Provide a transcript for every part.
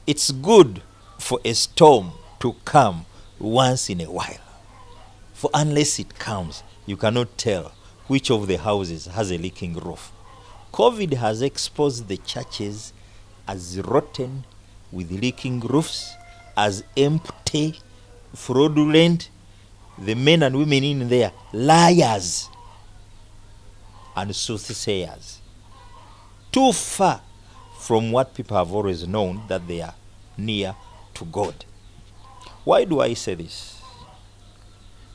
It's good for a storm to come once in a while. For unless it comes, you cannot tell which of the houses has a leaking roof. COVID has exposed the churches as rotten, with leaking roofs, as empty, fraudulent, the men and women in there, liars and soothsayers. Too far from what people have always known, that they are near to God. Why do I say this?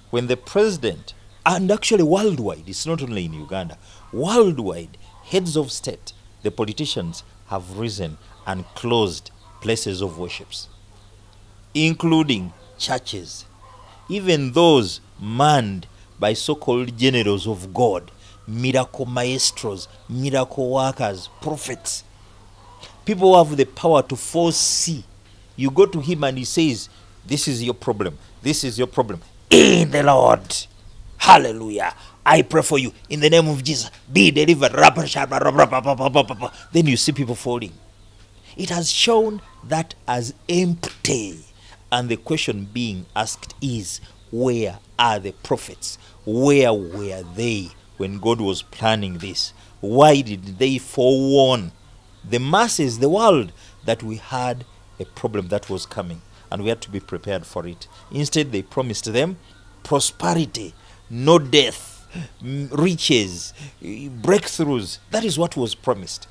When the president, and actually worldwide, it's not only in Uganda, worldwide, heads of state, the politicians have risen and closed places of worships, including churches, even those manned by so-called generals of God, miracle maestros, miracle workers, prophets. People have the power to foresee. You go to him and he says, this is your problem. This is your problem. In the Lord. Hallelujah. I pray for you. In the name of Jesus. Be delivered. Then you see people falling. It has shown that as empty. And the question being asked is, where are the prophets? Where were they when God was planning this? Why did they forewarn the masses, the world, that we had a problem that was coming and we had to be prepared for it? Instead, they promised them prosperity, no death, riches, breakthroughs. That is what was promised.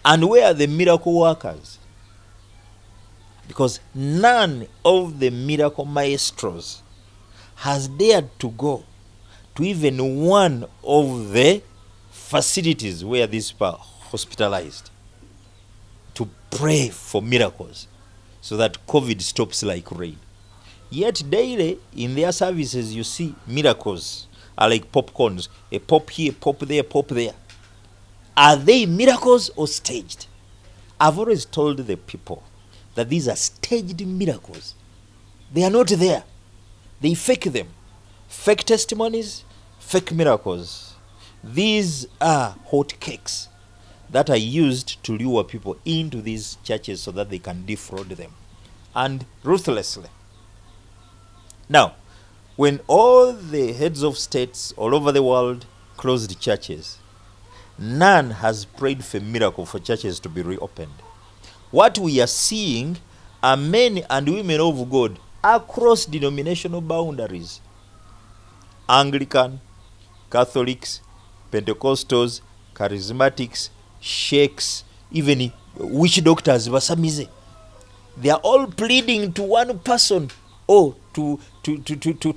And where are the miracle workers? Because none of the miracle maestros has dared to go to even one of the facilities where these people are hospitalized to pray for miracles so that COVID stops like rain. Yet daily in their services you see miracles are like popcorns, a pop here, pop there, pop there. Are they miracles or staged? I've always told the people that these are staged miracles. They are not there. They fake them. Fake testimonies, fake miracles. These are hot cakes that are used to lure people into these churches so that they can defraud them, and ruthlessly. Now, when all the heads of states all over the world closed churches, none has prayed for a miracle for churches to be reopened. What we are seeing are men and women of God across denominational boundaries. Anglican, Catholics, Pentecostals, Charismatics, Sheikhs, even witch doctors, Basamize. They are all pleading to one person or to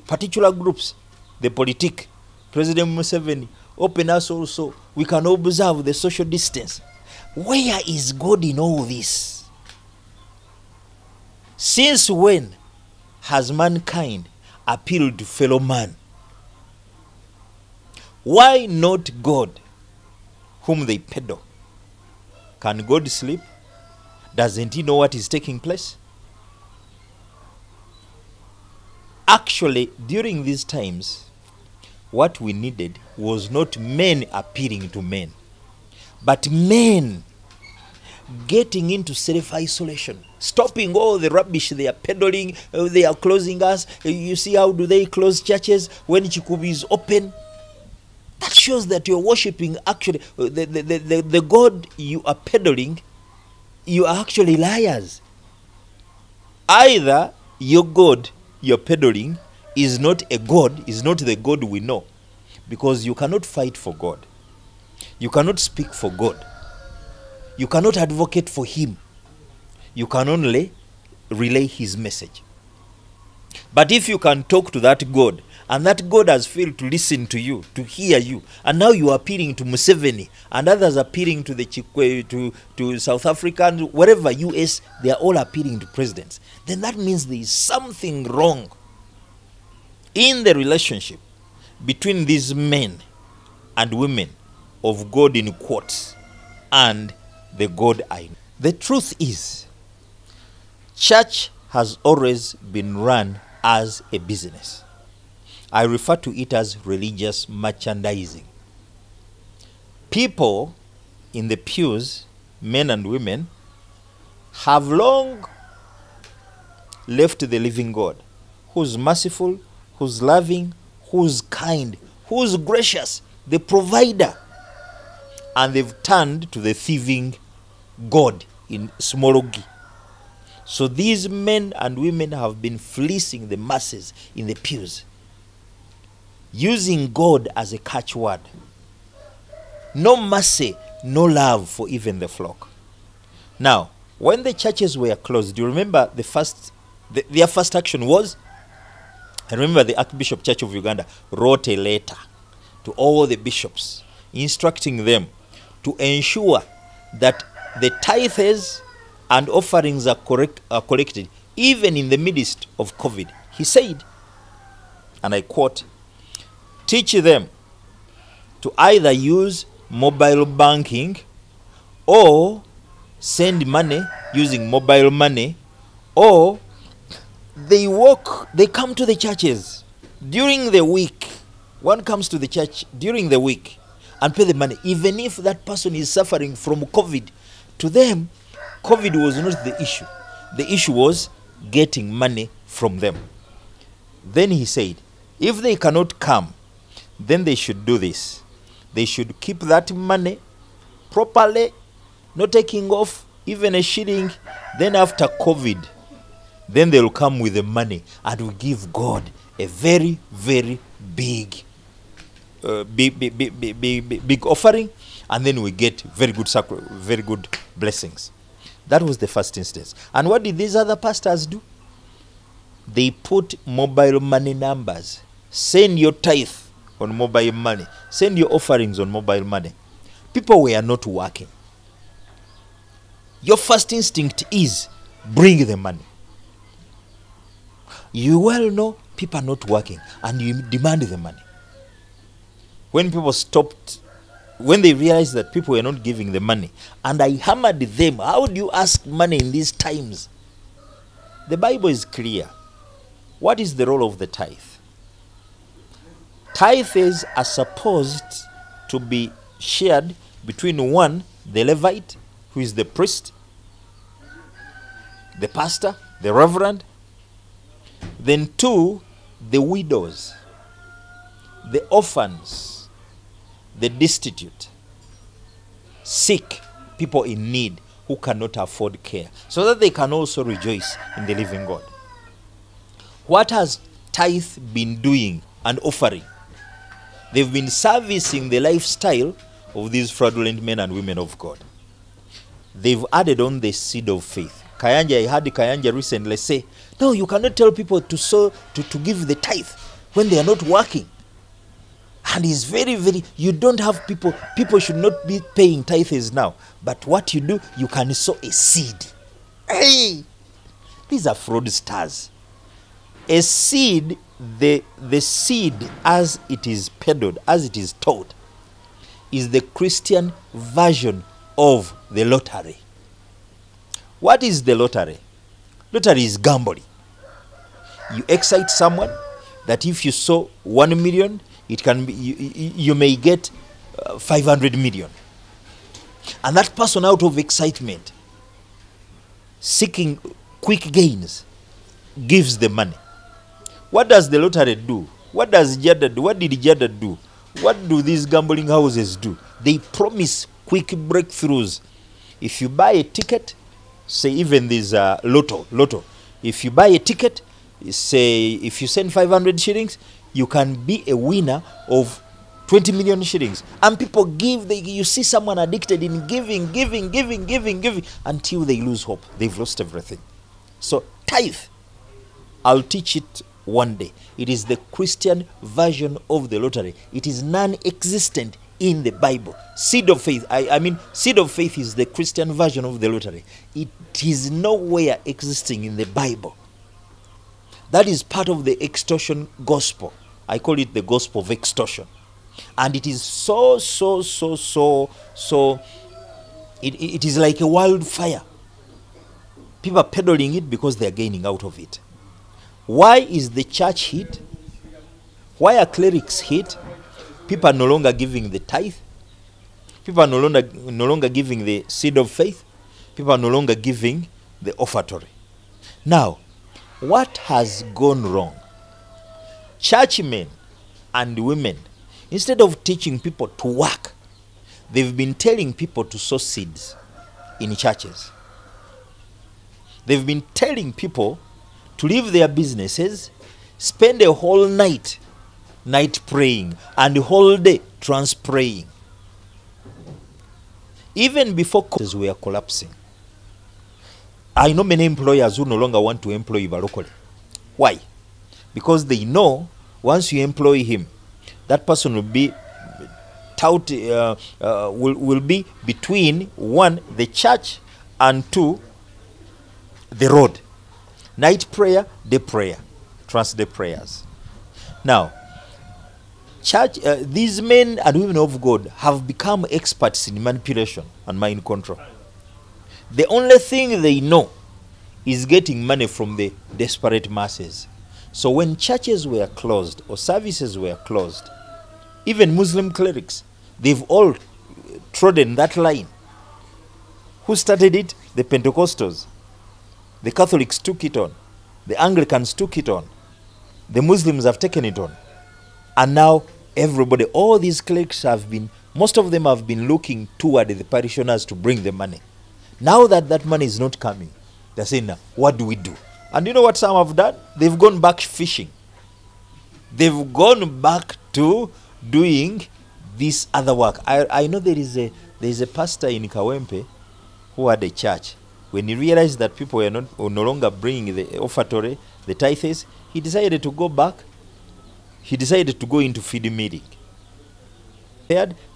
particular groups. The politic, President Museveni, open us also. We can observe the social distance. Where is God in all this? Since when has mankind appealed to fellow man? Why not God, whom they peddle? Can God sleep? Doesn't he know what is taking place? Actually, during these times, what we needed was not men appealing to men, but men getting into self-isolation, stopping all the rubbish they are peddling. They are closing us. You see how do they close churches when Chikubi is open? That shows that you're worshipping actually the God you are peddling. You are actually liars. Either your God you're peddling is not a God, is not the God we know, because you cannot fight for God. You cannot speak for God. You cannot advocate for him. You can only relay his message. But if you can talk to that God, and that God has failed to listen to you, to hear you, and now you are appealing to Museveni, and others appealing to the to South Africans, wherever, US, they are all appealing to presidents, then that means there is something wrong in the relationship between these men and women of God in quotes and the God I know. The truth is, church has always been run as a business. I refer to it as religious merchandising. People in the pews, men and women, have long left the living God, who's merciful, who's loving, who's kind, who's gracious, the provider. And they've turned to the thieving God in Smorogi. So these men and women have been fleecing the masses in the pews, using God as a catchword. No mercy, no love for even the flock. Now, when the churches were closed, do you remember their first action was, I remember the Archbishop Church of Uganda wrote a letter to all the bishops instructing them to ensure that the tithes and offerings are collected even in the midst of COVID. He said, and I quote, "Teach them to either use mobile banking or send money using mobile money, or they come to the churches during the week. One comes to the church during the week and pay the money, even if that person is suffering from COVID. To them, COVID was not the issue. The issue was getting money from them." Then he said, if they cannot come, then they should do this. They should keep that money properly, not taking off even a shilling. Then after COVID, then they'll come with the money and will give God a very, very big offering, and then we get very good blessings. That was the first instance. And what did these other pastors do? They put mobile money numbers. Send your tithe on mobile money. Send your offerings on mobile money. People were not working. Your first instinct is bring the money. You well know people are not working and you demand the money. When they realized that people were not giving the money, and I hammered them, how do you ask money in these times? The Bible is clear. What is the role of the tithe? Tithes are supposed to be shared between one, the Levite, who is the priest, the pastor, the reverend, then two, the widows, the orphans, the destitute, sick, people in need who cannot afford care, so that they can also rejoice in the living God. What has tithe been doing and offering? They've been servicing the lifestyle of these fraudulent men and women of God. They've added on the seed of faith. I heard Kayanja recently say, no, you cannot tell people to sow, to give the tithe when they are not working. And it's very, you don't have people should not be paying tithes now. But what you do, you can sow a seed. Hey, these are fraudsters. A seed, the seed as it is peddled, as it is taught, is the Christian version of the lottery. What is the lottery? Lottery is gambling. You excite someone that if you sow 1 million, it can be you may get 500 million. And that person, out of excitement, seeking quick gains, gives the money. What does the lottery do? What does Jada do? What did Jada do? What do these gambling houses do? They promise quick breakthroughs. If you buy a ticket, say even this lotto, if you buy a ticket, say if you send 500 shillings, you can be a winner of 20 million shillings. And people give, you see someone addicted in giving until they lose hope. They've lost everything. So tithe, I'll teach it one day. It is the Christian version of the lottery. It is non-existent in the Bible. Seed of faith, I mean, seed of faith is the Christian version of the lottery. It is nowhere existing in the Bible. That is part of the extortion gospel. I call it the gospel of extortion. And it is so, it is like a wildfire. People are peddling it because they are gaining out of it. Why is the church hit? Why are clerics hit? People are no longer giving the tithe. People are no longer giving the seed of faith. People are no longer giving the offertory. Now, what has gone wrong? Churchmen and women, instead of teaching people to work, they've been telling people to sow seeds in churches. They've been telling people to leave their businesses, spend a whole night praying, and the whole day praying. Even before courses were collapsing, I know many employers who no longer want to employ locally. Why? Because they know once you employ him, that person will be will be between, one, the church, and two, the road. Night prayer, day prayer, trans-day prayers. Now, these men and women of God have become experts in manipulation and mind control. The only thing they know is getting money from the desperate masses. So when churches were closed or services were closed, even Muslim clerics, they've all trodden that line. Who started it? The Pentecostals. The Catholics took it on. The Anglicans took it on. The Muslims have taken it on. And now everybody, all these clerics have been, most of them have been looking toward the parishioners to bring the money. Now that that money is not coming, they're saying, now, what do we do? And you know what some have done? They've gone back fishing. They've gone back to doing this other work. I know there is a pastor in Kawempe who had a church. When he realized that people were no longer bringing the offertory, the tithes, he decided to go back. He decided to go into feeding meeting.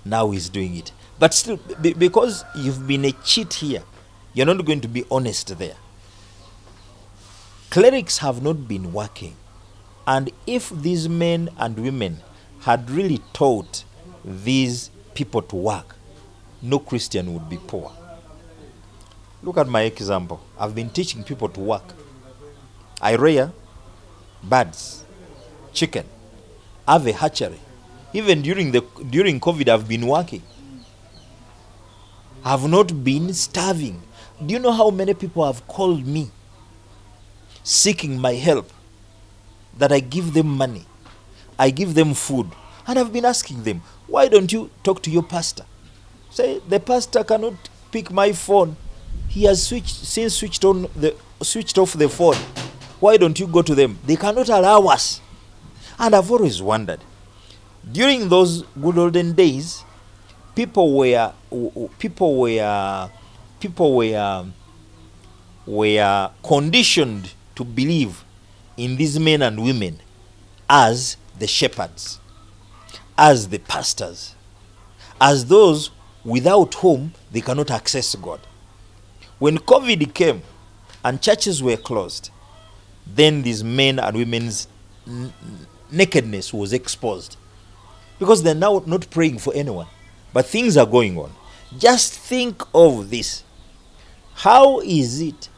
Now he's doing it. But still, because you've been a cheat here, you're not going to be honest there. Clerics have not been working. And if these men and women had really taught these people to work, no Christian would be poor. Look at my example. I've been teaching people to work. I rear birds, chicken. I have a hatchery. Even during COVID, I've been working. I've not been starving. Do you know how many people have called me seeking my help? That I give them money, I give them food, and I've been asking them, why don't you talk to your pastor? Say, the pastor cannot pick my phone. He has switched off the phone. Why don't you go to them? They cannot allow us. And I've always wondered, during those good olden days, people were conditioned to believe in these men and women as the shepherds, as the pastors, as those without whom they cannot access God. When COVID came and churches were closed, then these men and women's nakedness was exposed, because they're now not praying for anyone, but things are going on. Just think of this. How is it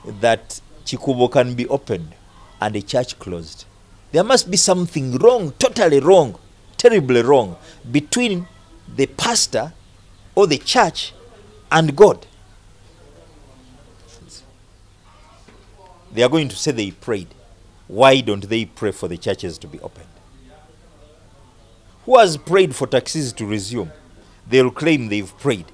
that Chikubo can be opened and a church closed? There must be something wrong, totally wrong, terribly wrong, between the pastor or the church and God. They are going to say they prayed. Why don't they pray for the churches to be opened? Who has prayed for taxis to resume? They'll claim they've prayed.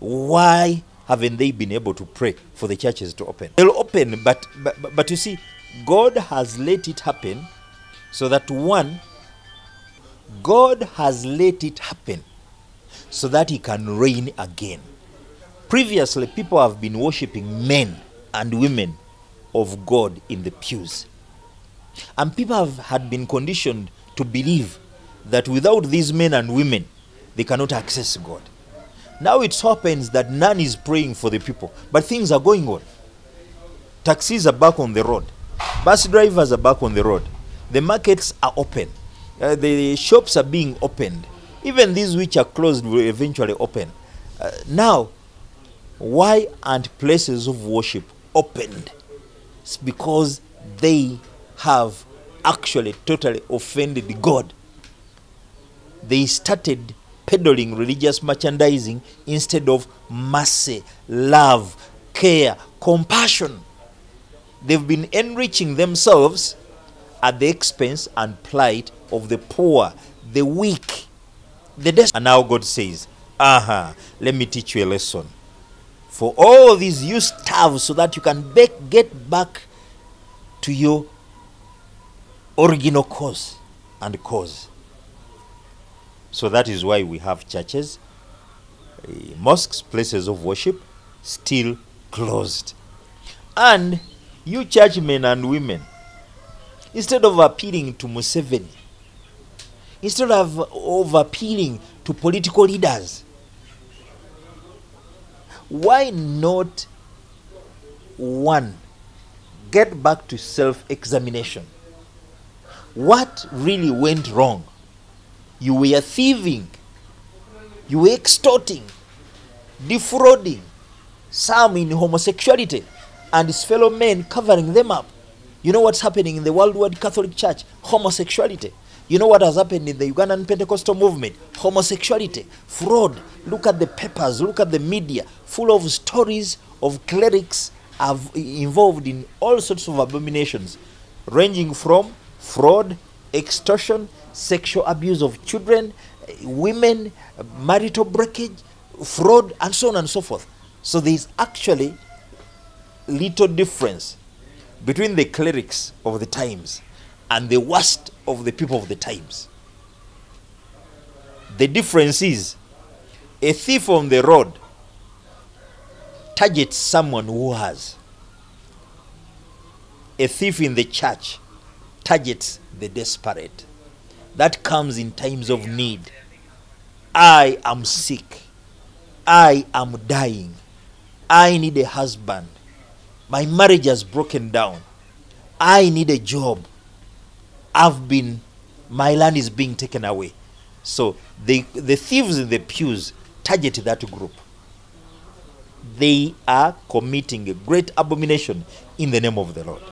Why haven't they been able to pray for the churches to open? They'll open, but you see, God has let it happen so that God has let it happen so that he can reign again. Previously, people have been worshipping men and women of God in the pews. And people had been conditioned to believe that without these men and women, they cannot access God. Now it happens that none is praying for the people, but things are going on. Taxis are back on the road. Bus drivers are back on the road. The markets are open. The shops are being opened. Even these which are closed will eventually open. Now, why aren't places of worship opened? It's because they have actually totally offended God. They started peddling religious merchandising instead of mercy, love, care, compassion. They've been enriching themselves at the expense and plight of the poor, the weak, the desperate. And now God says, let me teach you a lesson. For all these you starve so that you can get back to your original cause and cause. So that is why we have churches, mosques, places of worship still closed. And you churchmen and women, instead of appealing to Museveni, instead of appealing to political leaders, why not, one, get back to self-examination? What really went wrong? You were thieving, you were extorting, defrauding, some in homosexuality, and his fellow men covering them up. You know what's happening in the worldwide Catholic Church? Homosexuality. You know what has happened in the Ugandan Pentecostal movement? Homosexuality, fraud. Look at the papers, look at the media, full of stories of clerics involved in all sorts of abominations, ranging from fraud, extortion, sexual abuse of children, women, marital breakage, fraud, and so on and so forth. So there is actually little difference between the clerics of the times and the worst of the people of the times. The difference is, a thief on the road targets someone who has. A thief in the church targets the desperate. That comes in times of need. I am sick. I am dying. I need a husband. My marriage has broken down. I need a job. My land is being taken away. So the thieves in the pews target that group. They are committing a great abomination in the name of the Lord.